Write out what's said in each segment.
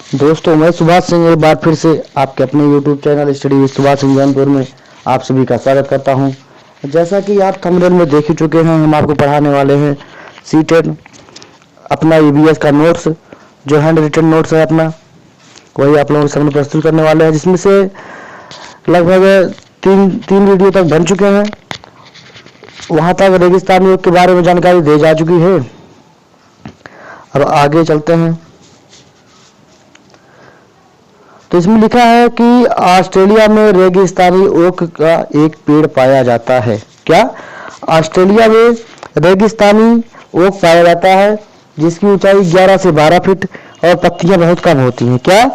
दोस्तों, मैं सुभाष सिंह एक बार फिर से आपके अपने YouTube channel study with Subhash Singh Jaunpur में आप सभी का स्वागत करता हूं। जैसा कि आप थंबनेल में देख ही चुके हैं, हम आपको पढ़ाने वाले हैं C10 अपना EVS का नोट्स, जो हैंड रिटन नोट्स है अपना, वही आप लोगों के सामने प्रस्तुत करने वाले हैं, जिसमें से लगभग तीन वीडियो तक बन चुके हैं। वहाँ तक रेगिस्तान योग के बारे में जानकारी दी जा चुकी है। अब आगे चलते हैं। तो इसमें लिखा है कि ऑस्ट्रेलिया में रेगिस्तानी ओक का एक पेड़ पाया जाता है। क्या? ऑस्ट्रेलिया में रेगिस्तानी ओक पाया जाता है जिसकी ऊंचाई 11 से 12 फीट और पत्तियां बहुत कम होती हैं। क्या?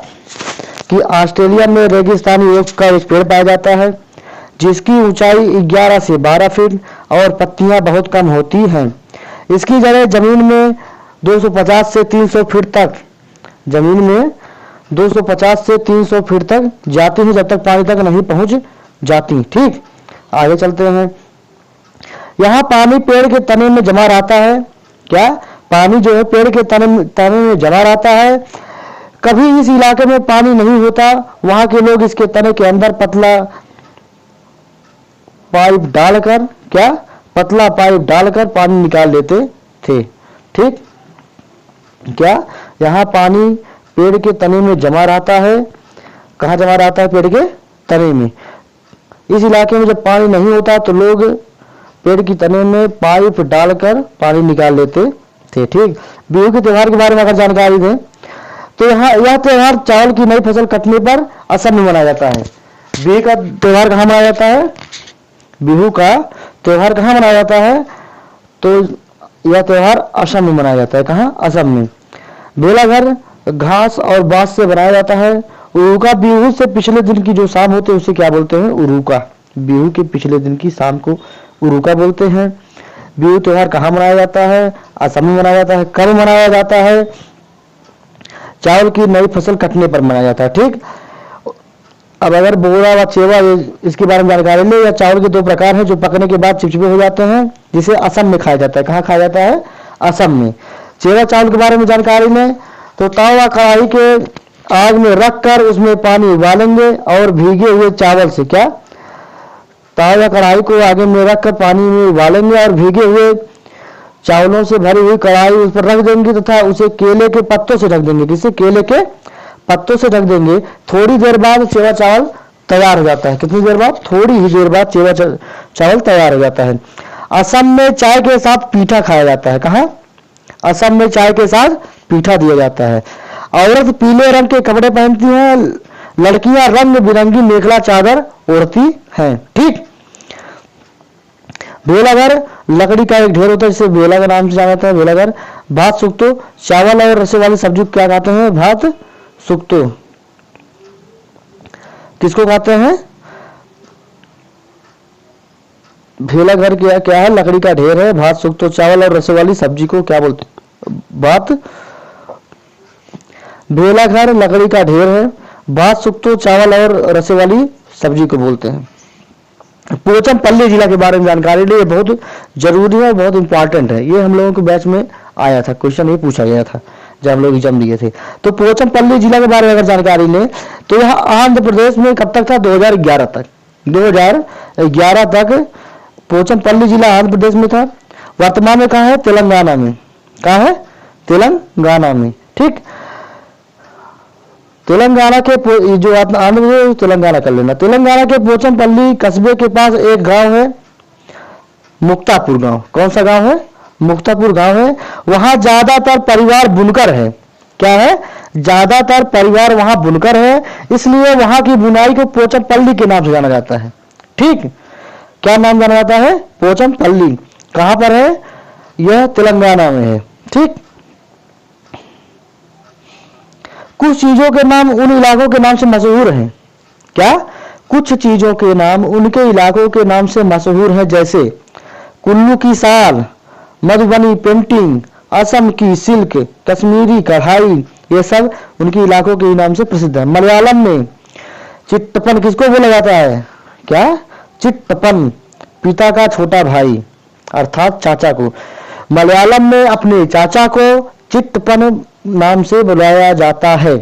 कि ऑस्ट्रेलिया में रेगिस्तानी ओक का एक पेड़ पाया जाता है जिसकी ऊंचाई 11 से 12 फीट और पत्तियां बहुत कम होती हैं। इसकी जड़ें जमीन में 250 से 300 फीट तक जमीन में 250 से 300 फीट तक जाती है, जब तक पानी तक नहीं पहुंच जाती। ठीक, आगे चलते हैं। यहाँ पानी पेड़ के तने में जमा रहता है। क्या? पानी जो है पेड़ के तने में जमा रहता है। कभी इस इलाके में पानी नहीं होता, वहां के लोग इसके तने के अंदर पतला पाइप डालकर पानी निकाल लेते थे। ठीक, क्या? यहाँ पानी पेड़ के तने में जमा रहता है। कहाँ जमा रहता है? पेड़ के तने में। इस इलाके में जब पानी नहीं होता तो लोग पेड़ की तने में पाइप डालकर पानी निकाल लेते थे। ठीक, बिहू के त्योहार के बारे में अगर जानकारी दें तो यहाँ यह त्योहार चावल की नई फसल कटने पर असम में मनाया जाता है। बिहू का त्योहार कहाँ मनाया जाता है? बिहू का त्योहार कहाँ मनाया जाता है? तो यह त्योहार असम में मनाया जाता है। कहाँ? असम में। बेला घर घास और बांस से बनाया जाता है। उरुका बिहू से पिछले दिन की जो शाम होती है उसे क्या बोलते हैं? उरुका। बिहू के पिछले दिन की शाम को उरुका बोलते हैं। बिहू त्योहार कहाँ मनाया जाता है? असम में मनाया जाता है। कब मनाया जाता है? चावल की नई फसल कटने पर मनाया जाता है। ठीक, अब अगर बोरा व चेवा इसके बारे में जानकारी ले, या चावल के दो प्रकार हैं जो पकने के बाद चिपचिपे हो जाते हैं, जिसे असम में खाया जाता है। कहाँ खाया जाता है? असम में। चेवा चावल के बारे में जानकारी लें तो तावा कढ़ाई के आग में रखकर उसमें पानी उबालेंगे और भीगे हुए चावल से, क्या? तावा कढ़ाई को आगे में रखकर पानी में उबालेंगे और भीगे हुए चावलों से भरी हुई कढ़ाई उस पर रख देंगे तथा उसे केले के पत्तों से ढक देंगे। किसे? केले के पत्तों से ढक देंगे। थोड़ी देर बाद चेवा चावल तैयार हो जाता है। कितनी देर बाद? थोड़ी ही देर बाद चेवा चावल तैयार हो जाता है। असम में चाय के साथ पीठा खाया जाता है। कहाँ? असम में चाय के साथ पीठा दिया जाता है। औरत पीले रंग के कपड़े पहनती हैं, लड़कियां रंग बिरंगी मेखला चादर ओढ़ती हैं। ठीक, बेलाघर लकड़ी का एक ढेर होता है जिसे बेला का नाम से जाना जाता है। बेलाघर। भात सुक्तो चावल और रसे वाली सब्जी क्या कहते हैं? भात सुक्तो। किसको कहते हैं? भेलाघर क्या है? लकड़ी का ढेर है। भात सुक्तो चावल और रसे वाली सब्जी को क्या बोलते हैं? भात। बेलाघर लकड़ी का ढेर है। भात सुक्तो चावल और रसे वाली सब्जी को बोलते हैं। पोचमपल्ली जिला के बारे में जानकारी लिए, बहुत जरूरी है, बहुत इंपॉर्टेंट है। ये हम लोगों के बैच में आया था, क्वेश्चन ये पूछा गया था जब हम लोग एग्जाम दिए थे। तो पोचमपल्ली जिला के बारे में अगर जानकारी लें तो यह आंध्र प्रदेश में कब तक था? 2011 तक। 2011 तक पोचमपल्ली जिला आंध्र प्रदेश में था। वर्तमान में कहाँ है? तेलंगाना में। कहाँ है? तेलंगाना में। ठीक, तेलंगाना के जो आंध्र प्रदेश तेलंगाना कर लेना। तेलंगाना के पोचमपल्ली कस्बे के पास एक गांव है, मुक्तापुर गांव। कौन सा गांव है? मुक्तापुर गांव है। वहां ज्यादातर परिवार बुनकर है। क्या है? ज्यादातर परिवार वहां बुनकर है, इसलिए वहां की बुनाई को पोचमपल्ली के नाम से जाना जाता है। ठीक, क्या नाम जाना जाता है? पोचमपल्ली। कहां पर है? यह तेलंगाना में है। ठीक, कुछ चीजों के नाम उन इलाकों के नाम से मशहूर हैं। क्या? कुछ चीजों के नाम उनके इलाकों के नाम से मशहूर हैं, जैसे कुल्लू की साल, मधुबनी पेंटिंग, असम की सिल्क, कश्मीरी कढ़ाई, ये सब उनके इलाकों के नाम से प्रसिद्ध है। मलयालम में चिट्टपन किसको बोला जाता है? क्या? चिट्टपन, पिता का छोटा भाई अर्थात चाचा को। मलयालम में अपने चाचा को चिट्टपन नाम से बुलाया जाता है।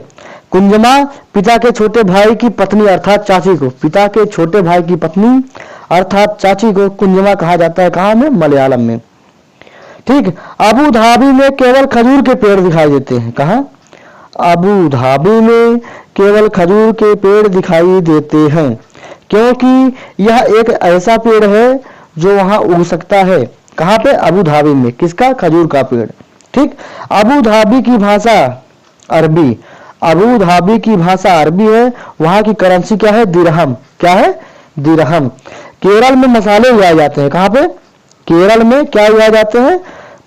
कुंजमा पिता के छोटे भाई की पत्नी अर्थात चाची को, पिता के छोटे भाई की पत्नी अर्थात चाची को कुंजमा कहा जाता है। कहाँ में? मलयालम में। ठीक। अबू धाबी में केवल खजूर के पेड़ दिखाई देते हैं। कहाँ? अबू धाबी में केवल खजूर के पेड़ दिखाई देते हैं, क्योंकि यह एक ऐसा पेड़ है जो वहां उग सकता है। कहाँ पे? अबू धाबी में। किसका? खजूर का पेड़। ठीक। अबू धाबी की भाषा अरबी, अबू धाबी की भाषा अरबी है। वहां की करेंसी क्या है? दिरहम। क्या है? दिरहम। केरल में मसाले उगाए जाते हैं। कहाँ पे? केरल में क्या उगाए जाते हैं?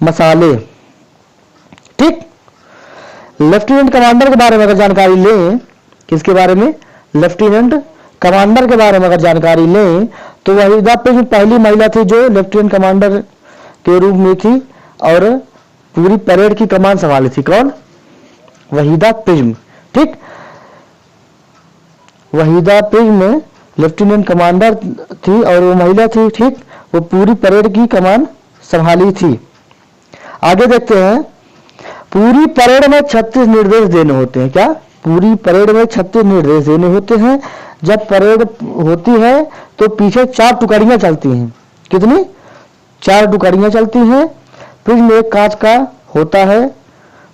मसाले। ठीक। लेफ्टिनेंट कमांडर के बारे में अगर जानकारी लें, किसके बारे में? लेफ्टिनेंट कमांडर के बारे में अगर जानकारी लें तो वहीदा प्रिज्म पहली महिला थी जो लेफ्टिनेंट कमांडर के रूप में थी और पूरी परेड की कमान संभाली थी। कौन? वहीदा प्रिज्म। ठीक। वहीदा प्रिज्म लेफ्टिनेंट कमांडर थी और वो महिला थी। ठीक। वो पूरी परेड की कमान संभाली थी। आगे देखते हैं। पूरी परेड में 36 निर्देश देने होते हैं। क्या? पूरी परेड में 36 निर्देश देने होते हैं। जब परेड होती है तो पीछे 4 टुकड़ियां चलती हैं। कितनी? 4 टुकड़ियां चलती हैं। प्रिज्म एक कांच का होता है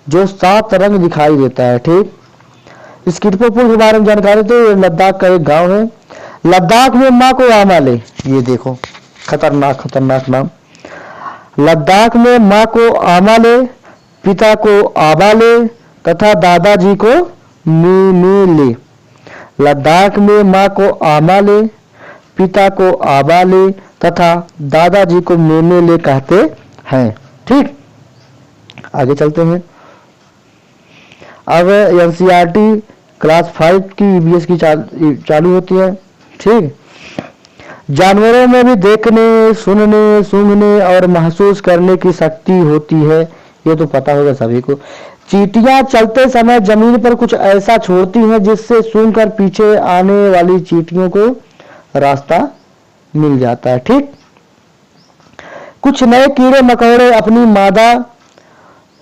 जो 7 रंग दिखाई देता है। ठीक। स्किटपो पुल के बारे में जानकारी दो। लद्दाख का एक गांव है। लद्दाख में माँ को आमाले, ये देखो खतरनाक खतरनाक नाम। लद्दाख में माँ को आमाले, पिता को आबाले तथा दादाजी को मीमीले। लद्दाख में माँ को आमाले, पिता को आबाले तथा दादाजी को मेमेले कहते हैं। ठीक। आगे चलते हैं। अब एनसीईआरटी क्लास 5 की ईवीएस की चालू होती है। ठीक। जानवरों में भी देखने, सुनने, सूंघने और महसूस करने की शक्ति होती है, ये तो पता होगा सभी को। चींटियां चलते समय जमीन पर कुछ ऐसा छोड़ती हैं जिससे सूंघकर पीछे आने वाली चींटियों को रास्ता मिल जाता है। ठीक। कुछ नए कीड़े मकोड़े अपनी मादा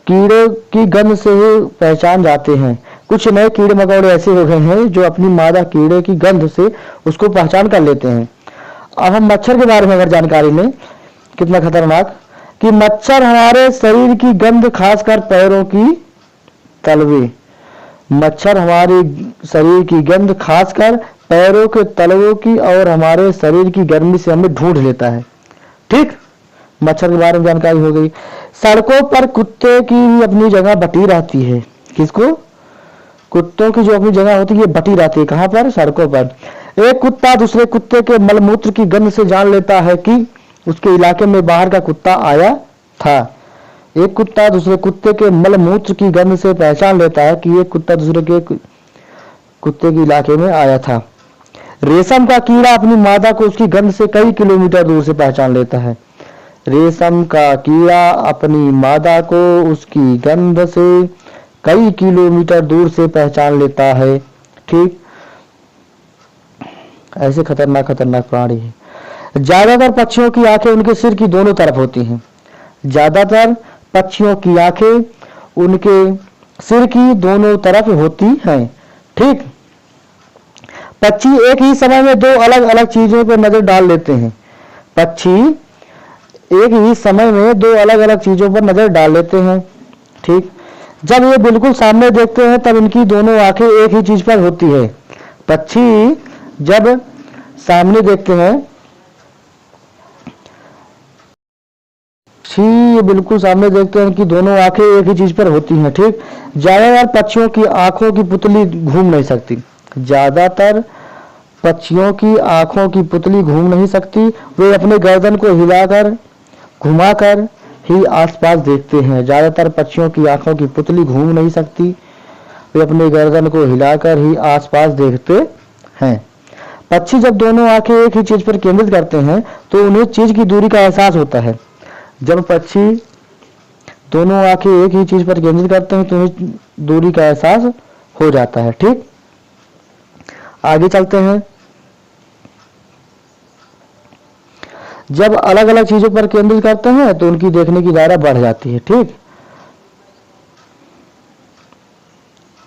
कीड़े की गंध से ही पहचान जाते हैं। कुछ नए कीड़े मकोड़े ऐसे हो गए हैं जो अपनी मादा कीड़े की गंध से उसको पहचान कर लेते हैं। अब हम मच्छर के बारे में अगर जानकारी लें, कितना खतरनाक कि मच्छर हमारे शरीर की गंध, खासकर पैरों की तलवे। मच्छर हमारे शरीर की गंध खासकर पैरों के तलवों की और हमारे शरीर की गर्मी से हमें ढूंढ लेता है। ठीक। मच्छर के बारे में जानकारी हो गई। सड़कों पर कुत्ते की भी अपनी जगह बटी रहती है। किसको? कुत्तों की जो अपनी जगह होती है ये बटी रहती है। कहाँ पर? सड़कों पर। एक कुत्ता दूसरे कुत्ते के मलमूत्र की गंध से जान लेता है कि उसके इलाके में बाहर का कुत्ता आया था। एक कुत्ता दूसरे कुत्ते के मलमूत्र की गंध से पहचान लेता है कि एक कुत्ता दूसरे के कुत्ते के इलाके में आया था। रेशम का कीड़ा अपनी मादा को उसकी गंध से कई किलोमीटर दूर से पहचान लेता है। रेशम का कीड़ा अपनी मादा को उसकी गंध से कई किलोमीटर दूर से पहचान लेता है। ठीक। ऐसे खतरनाक खतरनाक प्राणी है। ज्यादातर पक्षियों की आंखें उनके सिर की दोनों तरफ होती हैं। ज्यादातर पक्षियों की आंखें उनके सिर की दोनों तरफ होती हैं। ठीक। पक्षी एक ही समय में 2 अलग अलग चीजों पर नजर डाल लेते हैं। पक्षी एक ही समय में 2 अलग अलग चीजों पर नजर डाल लेते हैं। ठीक। जब ये बिल्कुल सामने देखते हैं तब इनकी दोनों आंखें एक ही चीज पर होती है। पक्षी जब सामने देखते हैं, ये बिल्कुल सामने देखते हैं कि दोनों आंखें एक ही चीज पर होती हैं। ठीक। ज्यादातर पक्षियों की आंखों की पुतली घूम नहीं सकती। ज्यादातर पक्षियों की आंखों की पुतली घूम नहीं सकती। वे अपने गर्दन को हिलाकर घुमाकर ही आसपास देखते हैं। ज्यादातर पक्षियों की आंखों की पुतली घूम नहीं सकती। वे अपने गर्दन को हिलाकर ही आसपास देखते हैं। पक्षी जब दोनों आंखें एक ही चीज पर केंद्रित करते हैं तो उन्हें चीज की दूरी का एहसास होता है। जब पक्षी दोनों आंखें एक ही चीज पर केंद्रित करते हैं तो उन्हें दूरी का एहसास हो जाता है। ठीक। आगे चलते हैं। जब अलग अलग चीजों पर केंद्रित करते हैं तो उनकी देखने की दायरा बढ़ जाती है। ठीक।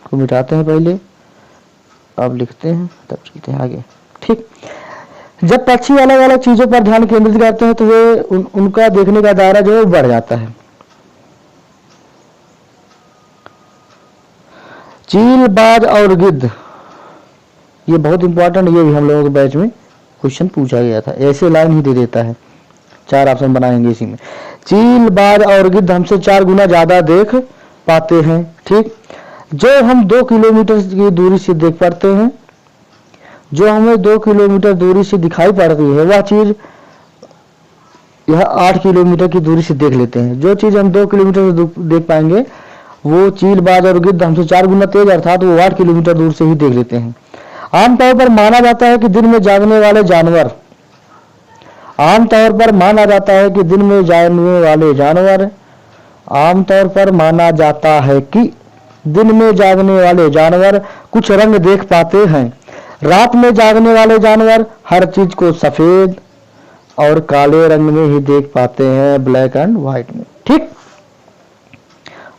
को मिटाते हैं पहले। अब लिखते हैं, तब चलते हैं आगे। ठीक, जब पक्षी अलग अलग चीजों पर ध्यान केंद्रित करते हैं तो वे उनका देखने का दायरा जो है बढ़ जाता है। चील, बाज और गिद्ध, ये बहुत इंपॉर्टेंट, ये भी हम लोगों के बैच में क्वेश्चन पूछा गया था, ऐसे लाइन ही दे देता है। 4 ऑप्शन बनाएंगे इसी में। चील, बाज और गिद्ध हमसे 4 गुना ज्यादा देख पाते हैं। ठीक, जो हम 2 किलोमीटर की दूरी से देख पाते हैं, जो हमें 2 किलोमीटर दूरी से दिखाई पड़ती है, वह चीज यह 8 किलोमीटर की दूरी से देख लेते हैं। जो चीज हम 2 किलोमीटर से देख पाएंगे, वो चील, बाज और गिद्ध हमसे 4 गुना तेज अर्थात वो 8 किलोमीटर दूर से ही देख लेते हैं। आमतौर पर माना जाता है कि दिन में जागने वाले जानवर, आमतौर पर माना जाता है कि दिन में जागने वाले जानवर, आमतौर पर माना जाता है कि दिन में जागने वाले जानवर कुछ रंग देख पाते हैं। रात में जागने वाले जानवर हर चीज को सफेद और काले रंग में ही देख पाते हैं, ब्लैक एंड व्हाइट में। ठीक,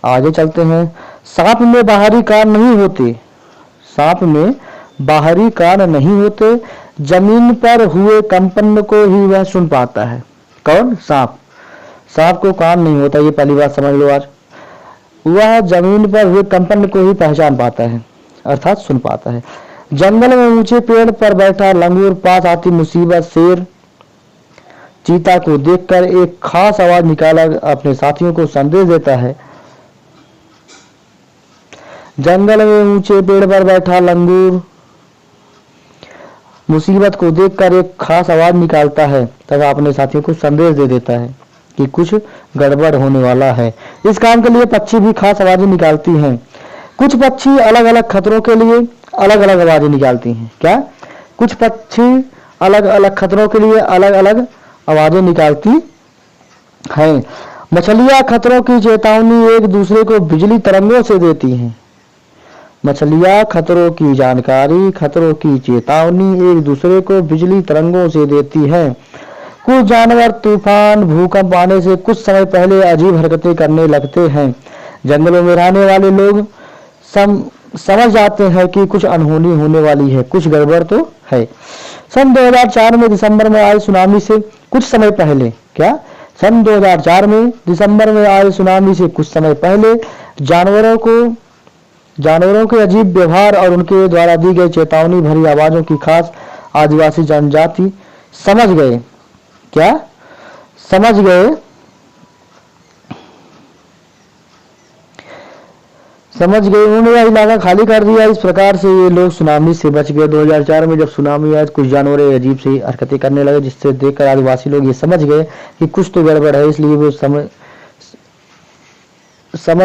आगे चलते हैं। सांप में बाहरी कान नहीं होते, सांप में बाहरी कान नहीं होते, जमीन पर हुए कंपन को ही वह सुन पाता है। कौन? सांप। सांप को कान नहीं होता, ये पहली बात समझ लो आज। वह जमीन पर हुए कंपन को ही पहचान पाता है अर्थात सुन पाता है। जंगल में ऊंचे पेड़ पर बैठा लंगूर पास आती मुसीबत, शेर, चीता को देखकर एक खास आवाज निकालकर अपने साथियों को संदेश देता है। जंगल में ऊंचे पेड़ पर बैठा लंगूर मुसीबत को देखकर एक खास आवाज निकालता है तथा अपने साथियों को संदेश दे देता है कि कुछ गड़बड़ होने वाला है। इस काम के लिए पक्षी भी खास आवाजें निकालती हैं। कुछ पक्षी अलग अलग खतरों के लिए अलग अलग आवाजें निकालती हैं। क्या? कुछ पक्षी अलग अलग खतरों के लिए अलग अलग आवाजें निकालती हैं। मछलियां खतरों की चेतावनी एक दूसरे को बिजली तरंगों से देती हैं। मछलियां खतरों की जानकारी, खतरों की चेतावनी एक दूसरे को बिजली तरंगों से देती हैं। कुछ जानवर तूफान, भूकंप आने से कुछ समय पहले अजीब हरकतें करने लगते हैं। जंगलों में रहने वाले लोग समझ जाते हैं कि कुछ अनहोनी होने वाली है, कुछ गड़बड़ तो है। सन 2004 में दिसंबर में आए सुनामी से कुछ समय पहले, क्या? सन 2004 में दिसंबर में आए सुनामी से कुछ समय पहले जानवरों के अजीब व्यवहार और उनके द्वारा दी गई चेतावनी भरी आवाजों की खास आदिवासी जनजाति समझ गए। क्या? समझ गए उन्होंने यह इलाका खाली कर दिया। इस प्रकार से ये लोग सुनामी से बच गए। 2004 में जब सुनामी आई, कुछ जानवर अजीब सी हरकतें करने लगे, जिससे देखकर आदिवासी लोग ये समझ गए कि कुछ तो गड़बड़ है, इसलिए वो समय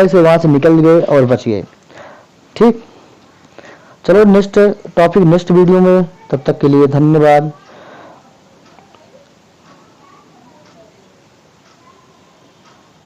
से वहां से निकल गए और बच गए। ठीक, चलो नेक्स्ट टॉपिक नेक्स्ट वीडियो में, तब तक के लिए धन्यवाद।